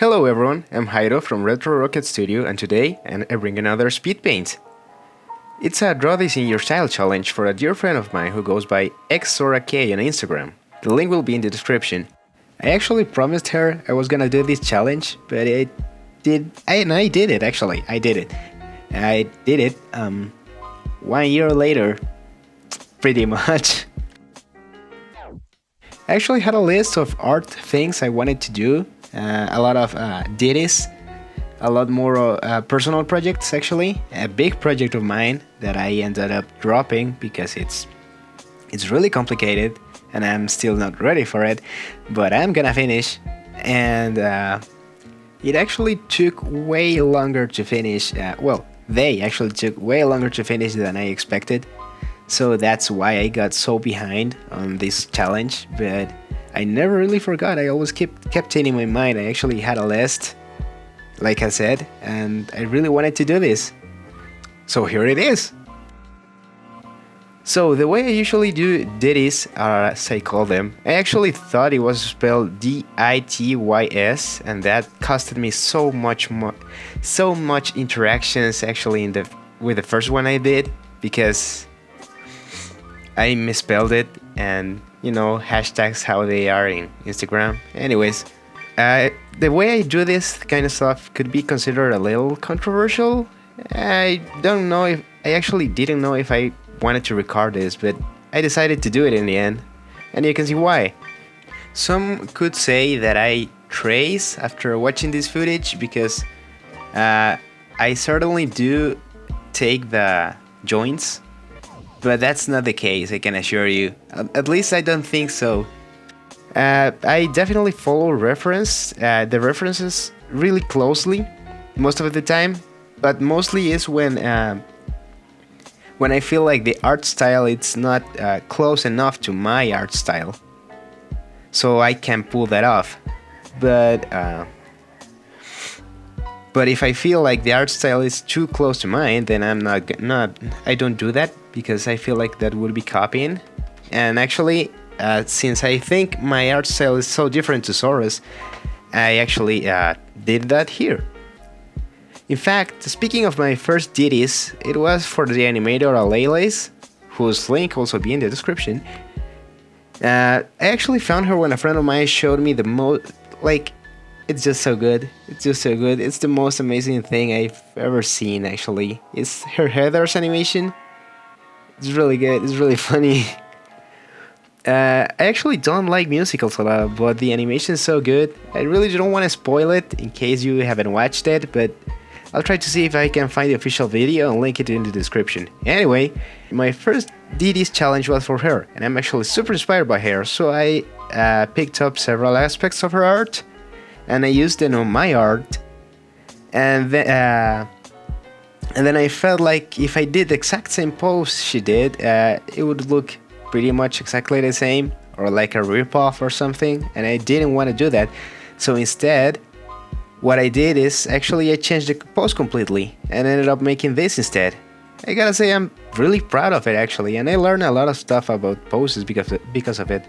Hello everyone, I'm Jairo from Retro Rocket Studio and today I bring another speed paint. It's a draw this in your style challenge for a dear friend of mine who goes by x.zora.k on Instagram. The link will be in the description. I actually promised her I was gonna do this challenge, but I did it actually. I did it 1 year later, pretty much. I actually had a list of art things I wanted to do. A lot of ditties, a lot more personal projects actually. A big project of mine that I ended up dropping because it's really complicated and I'm still not ready for it, but I'm gonna finish. And it actually took way longer to finish. They actually took way longer to finish than I expected. So that's why I got so behind on this challenge, but I never really forgot. I always kept it in my mind. I actually had a list, like I said, and I really wanted to do this. So here it is. So the way I usually do ditties, as I call them, I actually thought it was spelled DTIYS, and that costed me so much interactions actually with the first one I did, because I misspelled it, and you know, hashtags how they are in Instagram. Anyways, the way I do this kind of stuff could be considered a little controversial. I actually didn't know if I wanted to record this, but I decided to do it in the end, and you can see why. Some could say that I trace after watching this footage, because I certainly do take the joints, but that's not the case, I can assure you. At least I don't think so. I definitely follow the references really closely most of the time, but mostly is when I feel like the art style it's not close enough to my art style, so I can pull that off. But if I feel like the art style is too close to mine, then I don't do that, because I feel like that would be copying. And actually, since I think my art style is so different to Zora's, I actually did that here. In fact, speaking of my first ditties, it was for the animator Alaylays, whose link also be in the description. I actually found her when a friend of mine showed me the most, it's just so good. It's just so good. It's the most amazing thing I've ever seen, actually. It's her Heather's animation. It's really good. It's really funny. I actually don't like musicals a lot, but the animation is so good. I really don't want to spoil it in case you haven't watched it, but I'll try to see if I can find the official video and link it in the description. Anyway, my first DD's challenge was for her, and I'm actually super inspired by her, so I picked up several aspects of her art, and I used them on my art, and then I felt like if I did the exact same pose she did, it would look pretty much exactly the same, or like a ripoff or something, and I didn't want to do that. So instead, what I did is actually I changed the pose completely and ended up making this instead. I gotta say I'm really proud of it actually, and I learned a lot of stuff about poses because of it.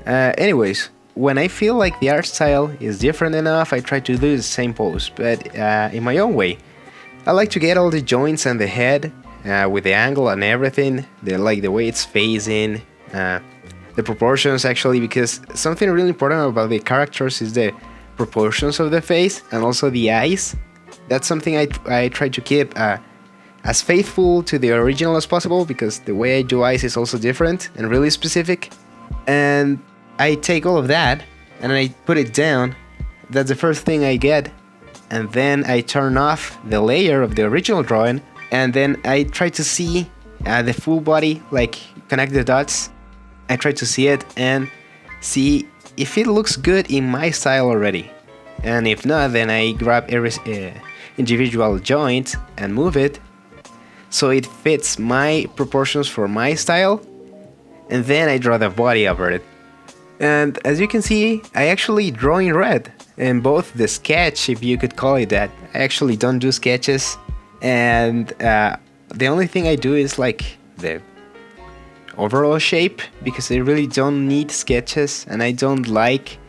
Anyways, when I feel like the art style is different enough, I try to do the same pose, but in my own way. I like to get all the joints and the head with the angle and everything, the way it's facing, the proportions actually, because something really important about the characters is the proportions of the face and also the eyes. That's something I try to keep as faithful to the original as possible, because the way I do eyes is also different and really specific. And I take all of that and I put it down. That's the first thing I get, and then I turn off the layer of the original drawing, and then I try to see the full body, like connect the dots. I try to see it and see if it looks good in my style already, and if not, then I grab every individual joint and move it so it fits my proportions for my style, and then I draw the body over it. And as you can see, I actually draw in red in both the sketch, if you could call it that. I actually don't do sketches, and the only thing I do is like the overall shape, because I really don't need sketches, and I don't like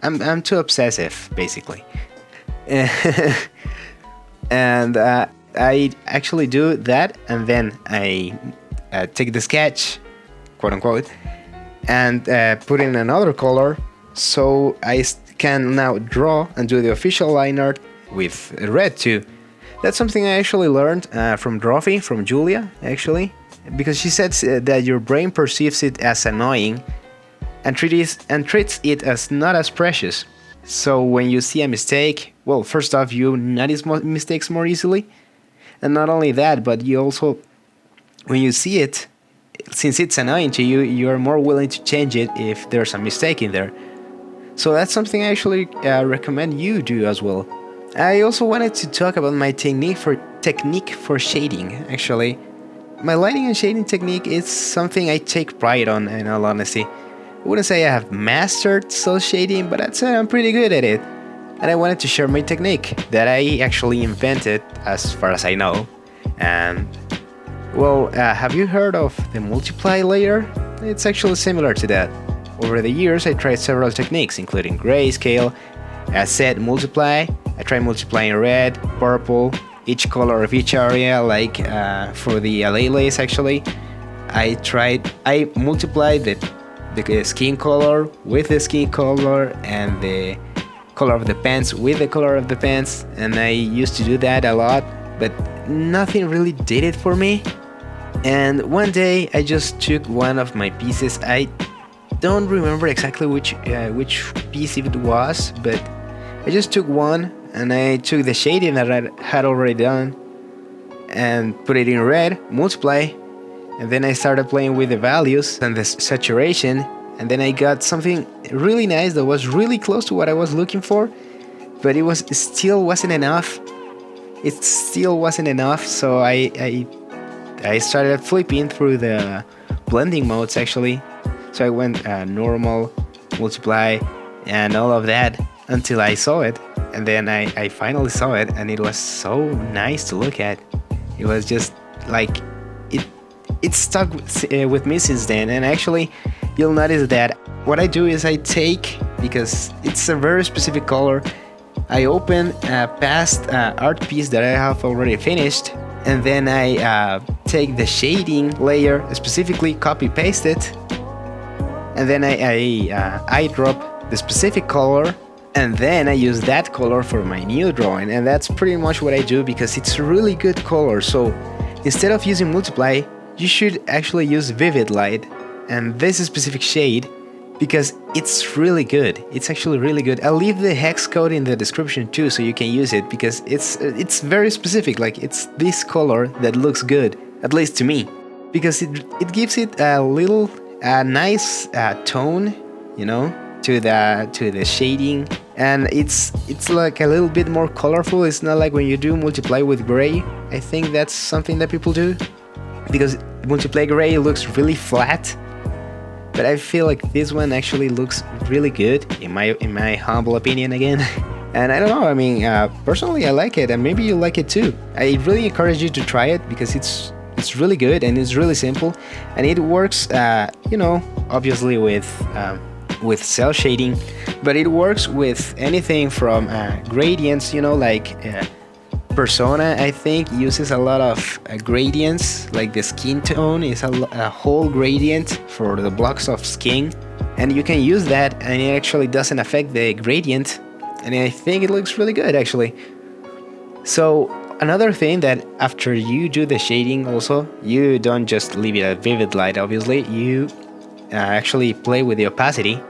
I'm too obsessive, basically. And I actually do that, and then I take the sketch, quote unquote, and put in another color, so I can now draw and do the official line art with red too. That's something I actually learned from Drophy, from Julia, actually, because she said that your brain perceives it as annoying and treats it as not as precious. So when you see a mistake, well, first off, you notice mistakes more easily. And not only that, but you also, when you see it, since it's annoying to you, you're more willing to change it if there's a mistake in there. So that's something I actually recommend you do as well. I also wanted to talk about my technique for shading, actually. My lighting and shading technique is something I take pride on, in all honesty. I wouldn't say I have mastered cel shading, but I'd say I'm pretty good at it. And I wanted to share my technique that I actually invented, as far as I know. And, well, have you heard of the multiply layer? It's actually similar to that. Over the years, I tried several techniques, including grayscale, as said, multiply. I tried multiplying red, purple, each color of each area, like for the LA actually. I multiplied the skin color with the skin color and the color of the pants with the color of the pants, and I used to do that a lot, but nothing really did it for me. And one day I just took one of my pieces. I don't remember exactly which piece it was, but I just took one and I took the shading that I had already done and put it in red, multiply, and then I started playing with the values and the saturation, and then I got something really nice that was really close to what I was looking for, but it still wasn't enough. It still wasn't enough, so I started flipping through the blending modes actually. So I went normal, multiply, and all of that until I saw it, and then I finally saw it, and it was so nice to look at. It was just like it stuck with me since then. And actually, you'll notice that what I do is I take, because it's a very specific color, I open a past art piece that I have already finished, and then I take the shading layer, specifically copy paste it, and then I drop the specific color, and then I use that color for my new drawing. And that's pretty much what I do, because it's a really good color. So instead of using multiply, you should actually use vivid light and this specific shade, because it's really good. It's actually really good. I'll leave the hex code in the description too, so you can use it, because it's very specific. Like, it's this color that looks good, at least to me, because it gives it a little nice tone, you know, to the shading, and it's like a little bit more colorful. It's not like when you do multiply with gray. I think that's something that people do, because multiply gray looks really flat, but I feel like this one actually looks really good, in my humble opinion again. And I don't know, I mean, personally I like it, and maybe you like it too. I really encourage you to try it, because it's really good and it's really simple, and it works, you know, obviously with cel shading, but it works with anything from gradients, you know, like Persona, I think, uses a lot of gradients, like the skin tone is a whole gradient for the blocks of skin, and you can use that and it actually doesn't affect the gradient, and I think it looks really good actually. So another thing, that after you do the shading also, you don't just leave it at vivid light, obviously, you actually play with the opacity,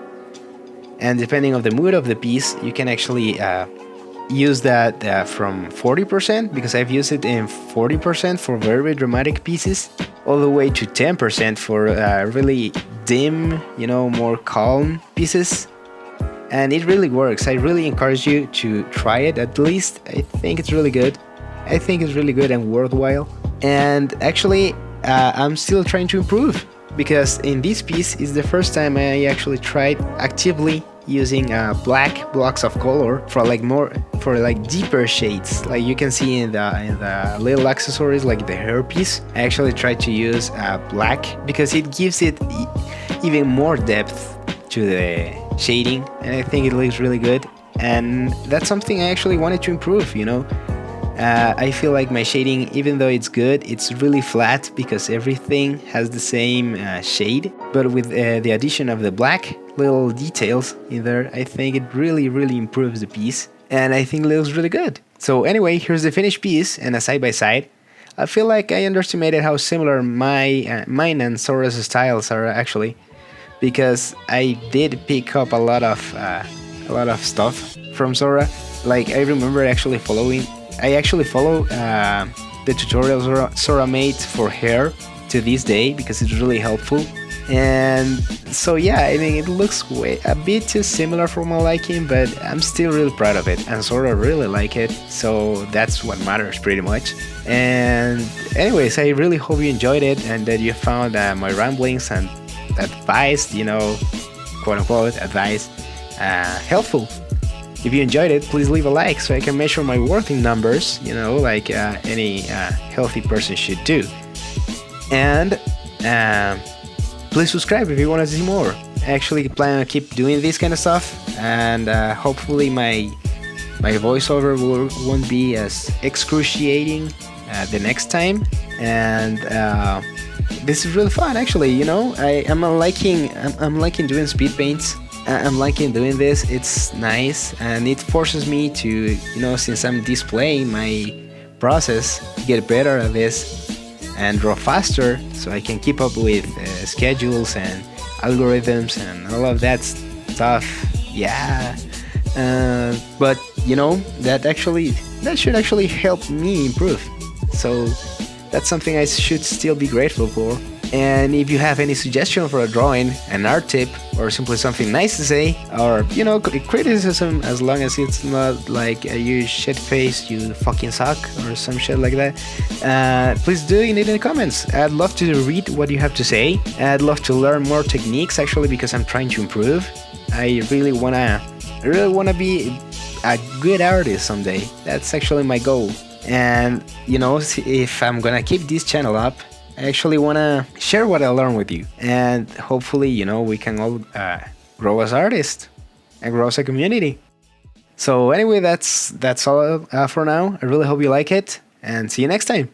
and depending on the mood of the piece, you can actually use that from 40%, because I've used it in 40% for very dramatic pieces, all the way to 10% for really dim, you know, more calm pieces, and it really works. I really encourage you to try it, at least. I think it's really good. I think it's really good and worthwhile. And actually, I'm still trying to improve, because in this piece is the first time I actually tried actively using black blocks of color for like deeper shades, like you can see in the little accessories, like the hairpiece. I actually tried to use black, because it gives it even more depth to shading, and I think it looks really good. And that's something I actually wanted to improve, you know. I feel like my shading, even though it's good, it's really flat because everything has the same shade. But with the addition of the black little details in there, I think it really, really improves the piece. And I think it looks really good. So anyway, here's the finished piece and a side-by-side. I feel like I underestimated how similar mine and Zora's styles are actually, because I did pick up a lot of stuff from Zora. Like I remember actually following. I actually follow the tutorial Zora made for hair to this day because it's really helpful. And so yeah, I mean it looks a bit too similar for my liking, but I'm still really proud of it, and Zora really like it, so that's what matters pretty much. And anyways, I really hope you enjoyed it and that you found my ramblings and advice, you know, quote unquote advice, helpful. If you enjoyed it, please leave a like so I can measure my working numbers, you know, like any healthy person should do. And please subscribe if you want to see more. I actually plan to keep doing this kind of stuff, and hopefully my voiceover won't be as excruciating the next time. And this is really fun, actually. You know, I'm liking doing speed paints. I'm liking doing this. It's nice, and it forces me to, you know, since I'm displaying my process, get better at this and draw faster, so I can keep up with schedules and algorithms and all of that stuff. Yeah, but you know, that should actually help me improve. So that's something I should still be grateful for. And if you have any suggestion for a drawing, an art tip, or simply something nice to say, or, you know, criticism, as long as it's not like you shit face, you fucking suck, or some shit like that, please do it in the comments. I'd love to read what you have to say. I'd love to learn more techniques, actually, because I'm trying to improve. I really wanna be a good artist someday. That's actually my goal. And, you know, if I'm gonna keep this channel up, I actually want to share what I learned with you, and hopefully, you know, we can all grow as artists and grow as a community. So anyway, that's all for now. I really hope you like it, and see you next time.